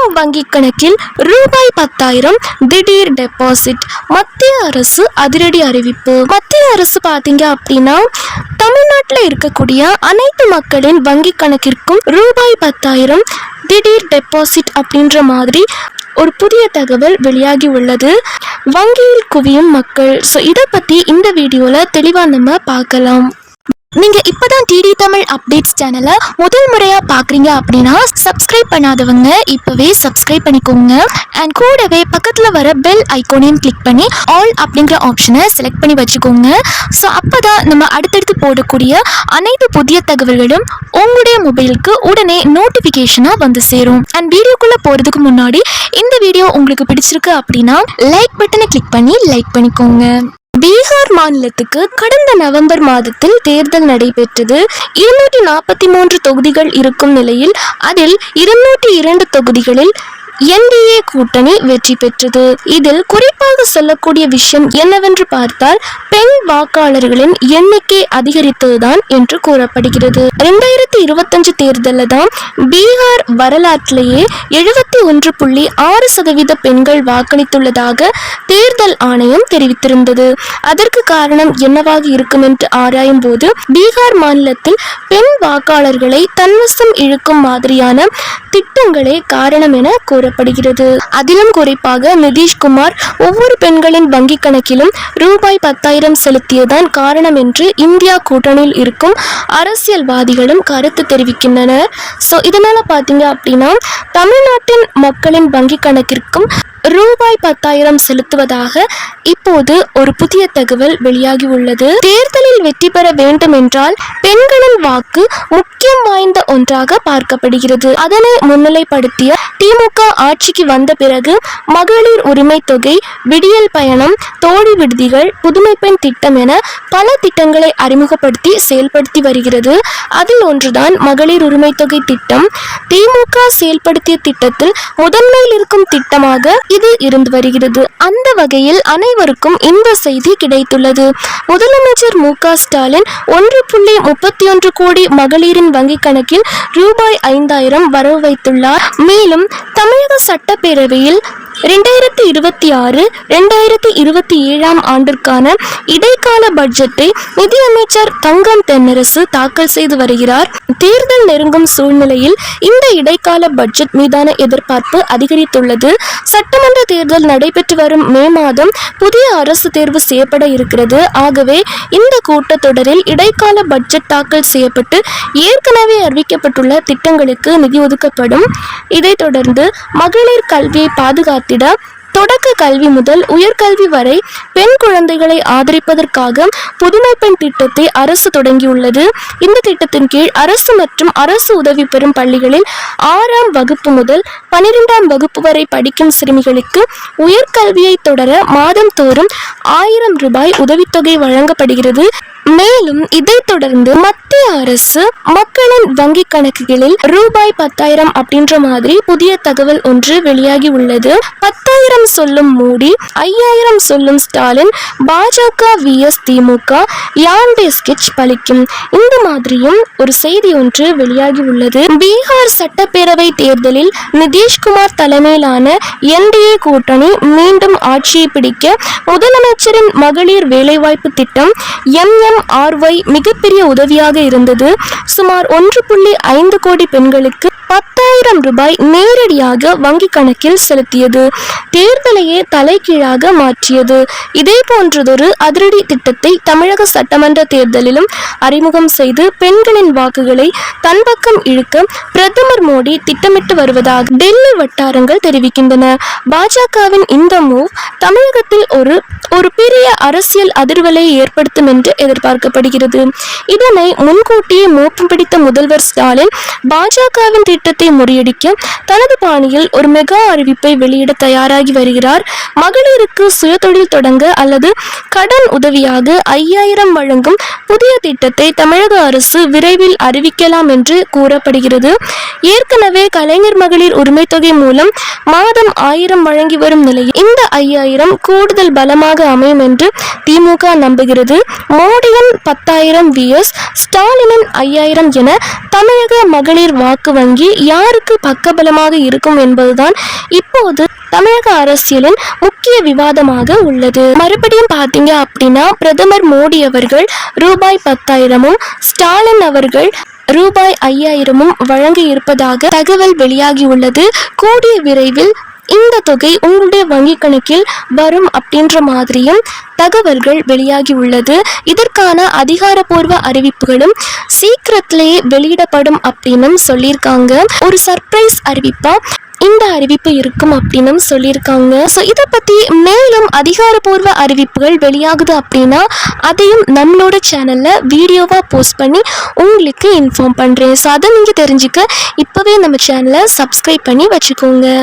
பெண்களின் வங்கி கணக்கில் ரூபாய் 10,000 திடீர் டெபாசிட். மத்திய அரசு அதிரடி அறிவிப்பு. மத்திய அரசு பாத்தீங்க அப்படின்னா தமிழ்நாட்டில் இருக்கக்கூடிய அனைத்து மக்களின் வங்கி கணக்கிற்கும் ரூபாய் 10,000 திடீர் டெபாசிட் அப்படின்ற மாதிரி ஒரு புதிய தகவல் வெளியாகி உள்ளது. வங்கியில் குவியும் மக்கள். ஸோ இதை பற்றி இந்த வீடியோவில் தெளிவாக நம்ம பார்க்கலாம். நீங்கள் இப்போ தான் டிடி தமிழ் அப்டேட்ஸ் சேனலை முதல் முறையாக பார்க்குறீங்க அப்படின்னா சப்ஸ்கிரைப் பண்ணாதவங்க இப்போவே சப்ஸ்கிரைப் பண்ணிக்கோங்க. அண்ட் கூடவே பக்கத்தில் வர பெல் ஐக்கோனையும் கிளிக் பண்ணி ஆல் அப்படிங்கிற ஆப்ஷனை செலக்ட் பண்ணி வச்சுக்கோங்க. ஸோ அப்போ தான் நம்ம அடுத்தடுத்து போடக்கூடிய அனைத்து புதிய தகவல்களும் உங்களுடைய மொபைலுக்கு உடனே நோட்டிஃபிகேஷனாக வந்து சேரும். அண்ட் வீடியோக்குள்ளே போகிறதுக்கு முன்னாடி இந்த வீடியோ உங்களுக்கு பிடிச்சிருக்கு அப்படின்னா லைக் பட்டனை கிளிக் பண்ணி லைக் பண்ணிக்கோங்க. பீகார் மாநிலத்துக்கு கடந்த நவம்பர் மாதத்தில் தேர்தல் நடைபெற்றது. 243 தொகுதிகள் இருக்கும் நிலையில் அதில் 202 தொகுதிகளில் NDA கூட்டணி வெற்றி பெற்றது. இதில் குறிப்பாக சொல்லக்கூடிய விஷயம் என்னவென்று பார்த்தால் பெண் வாக்காளர்களின் எண்ணிக்கை அதிகரித்ததுதான் என்று கூறப்படுகிறது. 2025 தேர்தலில் தான் பீகார் வரலாற்றிலேயே 71.6% பெண்கள் வாக்களித்துள்ளதாக தேர்தல் ஆணையம் தெரிவித்திருந்தது. அதற்கு காரணம் என்னவாக இருக்கும் என்று ஆராயும் போது பீகார் மாநிலத்தில் பெண் வாக்காளர்களை தன்வசம் இழுக்கும் மாதிரியான திட்டங்களே காரணம் என கூறப்படுகிறது. அதிலும் குறிப்பாக நிதிஷ்குமார் ஒவ்வொரு பெண்களின் வங்கி கணக்கிலும் ரூபாய் 10,000 செலுத்தியதான் காரணம் என்று இந்தியா கூட்டணியில் இருக்கும் அரசியல்வாதிகளும் கருத்து தெரிவிக்கின்றனர். ஸோ இதனால பார்த்தீங்க அப்படின்னா தமிழ்நாட்டின் மக்களின் வங்கி கணக்கிற்கும் ரூபாய் 10,000 செலுத்துவதாக இப்போது ஒரு புதிய தகவல் வெளியாகி உள்ளது. தேர்தலில் வெற்றி பெற வேண்டும் என்றால் பெண்களின் வாக்கு முக்கியம் வாய்ந்த ஒன்றாக பார்க்கப்படுகிறது. அதனை முன்னிலைப்படுத்திய திமுக ஆட்சிக்கு வந்த பிறகு மகளிர் உரிமை தொகை, விடியல் பயணம், தோழி விடுதிகள், புதுமை பெண் திட்டம் என பல திட்டங்களை அறிமுகப்படுத்தி செயல்படுத்தி வருகிறது. அதில் ஒன்றுதான் மகளிர் உரிமை தொகை திட்டம். திமுக செயல்படுத்திய திட்டத்தில் முதன்மையில் இருக்கும் திட்டமாக இது இருந்து வருகிறது. அந்த வகையில் அனைவருக்கும் இந்த செய்தி கிடைத்துள்ளது. முதலமைச்சர் மு.க. ஸ்டாலின் 1.31 கோடி மகளிரின் வங்கி கணக்கில் ரூபாய் 5,000 வரவு வைத்துள்ளார். மேலும் தமிழக சட்டப்பேரவையில் 2026-2027 ஆண்டிற்கான இடைக்கால பட்ஜெட்டை நிதியமைச்சர் தங்கம் தென்னரசு தாக்கல் செய்து வருகிறார். தேர்தல் நெருங்கும் சூழ்நிலையில் இந்த இடைக்கால பட்ஜெட் மீதான எதிர்பார்ப்பு அதிகரித்துள்ளது. சட்டமன்ற தேர்தல் நடைபெற்று வரும் மே மாதம் புதிய அரசு தேர்வு செய்யப்பட இருக்கிறது. ஆகவே இந்த கூட்டத்தொடரில் இடைக்கால பட்ஜெட் தாக்கல் செய்யப்பட்டு ஏற்கனவே அறிவிக்கப்பட்டுள்ள திட்டங்களுக்கு நிதி ஒதுக்கப்படும். இதைத் தொடர்ந்து மகளிர் கல்வியை பாதுகாத்திட தொடக்க கல்வி முதல் உயர்கல்வி வரை பெண் குழந்தைகளை ஆதரிப்பதற்காக புதுமை பெண் திட்டத்தை அரசு தொடங்கியுள்ளது. இந்த திட்டத்தின் கீழ் அரசு மற்றும் அரசு உதவி பெறும் பள்ளிகளில் 6ஆம் வகுப்பு முதல் 12ஆம் வகுப்பு வரை படிக்கும் சிறுமிகளுக்கு உயர்கல்வியை தொடர மாதம் தோறும் 1,000 ரூபாய் உதவித்தொகை வழங்கப்படுகிறது. மேலும் இதைத் தொடர்ந்து மத்திய அரசு மக்களின் வங்கி கணக்குகளில் ரூபாய் 10,000 அப்படின்ற மாதிரி புதிய தகவல் ஒன்று வெளியாகி உள்ளது. 10,000 சொல்லும் மோடி, 5,000 சொல்லும் ஸ்டாலின், பாஜக vs திமுக, யாண்டே ஸ்கெட்ச் பலிக்கும். இந்த மாதிரியும் ஒரு செய்தி ஒன்று வெளியாகி உள்ளது. பீகார் சட்டப்பேரவை தேர்தலில் நிதிஷ்குமார் தலைமையிலான NDA கூட்டணி மீண்டும் ஆட்சியை பிடிக்க முதலமைச்சரின் மகளிர் வேலைவாய்ப்பு திட்டம் MMRY மிகப்பெரிய உதவியாக இருந்தது. சுமார் 1.5 கோடி பெண்களுக்கு 10,000 ரூபாய் நேரடியாக வங்கி கணக்கில் செலுத்தியது. தேர்தலையே தலைகீழாக மாற்றியது. இதே போன்றதொரு அதிரடி திட்டத்தை தமிழக சட்டமன்ற தேர்தலிலும் அறிமுகம் செய்து பெண்களின் வாக்குகளை தன் பக்கம் இழுக்க பிரதமர் மோடி திட்டமிட்டு வருவதாக டெல்லி வட்டாரங்கள் தெரிவிக்கின்றன. பாஜகவின் இந்த மூவ் தமிழகத்தில் ஒரு பெரிய அரசியல் அதிர்வலையை ஏற்படுத்தும் என்று எதிர்பார்க்கப்படுகிறது. இதனை முன்கூட்டியே மோப்பம் பிடித்த முதல்வர் ஸ்டாலின் பாஜகவின் திட்டத்தை முறியடிக்க தனது பாணியில் ஒரு மெகா அறிவிப்பை வெளியிட தயாராகி வருகிறார். மகளிருக்கு சுயதொழில் தொடங்க அல்லது கடன் உதவியாக 5,000 வழங்கும் புதிய திட்டத்தை தமிழக அரசு விரைவில் அறிவிக்கலாம் என்று கூறப்படுகிறது. ஏற்கனவே கலைஞர் மகளிர் உரிமை தொகை மூலம் மாதம் 1,000 வழங்கி வரும் நிலையில் இந்த 5,000 கூடுதல் பலமாக அமையும் என்று திமுக நம்புகிறது. மோடி விஜயன் 10,000 விஎஸ் ஸ்டாலினின் 5,000 என தமிழக மகளிர் வாக்கு வங்கி யாருக்கு பக்கபலமாக இருக்கும் என்பதுதான் இப்போது தமிழக அரசியலின் முக்கிய விவாதமாக உள்ளது. மறுபடியும் பார்த்தீங்க அப்படின்னா பிரதமர் மோடி அவர்கள் ரூபாய் 10,000-ம் ஸ்டாலின் அவர்கள் ரூபாய் 5,000-ம் வழங்கி இருப்பதாக தகவல் வெளியாகியுள்ளது. கூடிய விரைவில் இந்த தொகை உங்களுடைய வங்கி கணக்கில் வரும் அப்படின்ற மாதிரியும் தகவல்கள் வெளியாகி உள்ளது. இதற்கான அதிகாரப்பூர்வ அறிவிப்புகளும் சீக்கிரத்திலேயே வெளியிடப்படும் அப்படின்னு சொல்லியிருக்காங்க. ஒரு சர்ப்ரைஸ் அறிவிப்பா இந்த அறிவிப்பு இருக்கும் அப்படின்னு சொல்லியிருக்காங்க. ஸோ இதை பற்றி மேலும் அதிகாரப்பூர்வ அறிவிப்புகள் வெளியாகுது அப்படின்னா அதையும் நம்மளோட சேனலில் வீடியோவாக போஸ்ட் பண்ணி உங்களுக்கு இன்ஃபார்ம் பண்ணுறேன். ஸோ அதை நீங்கள் தெரிஞ்சுக்க இப்போவே நம்ம சேனலை சப்ஸ்கிரைப் பண்ணி வச்சுக்கோங்க.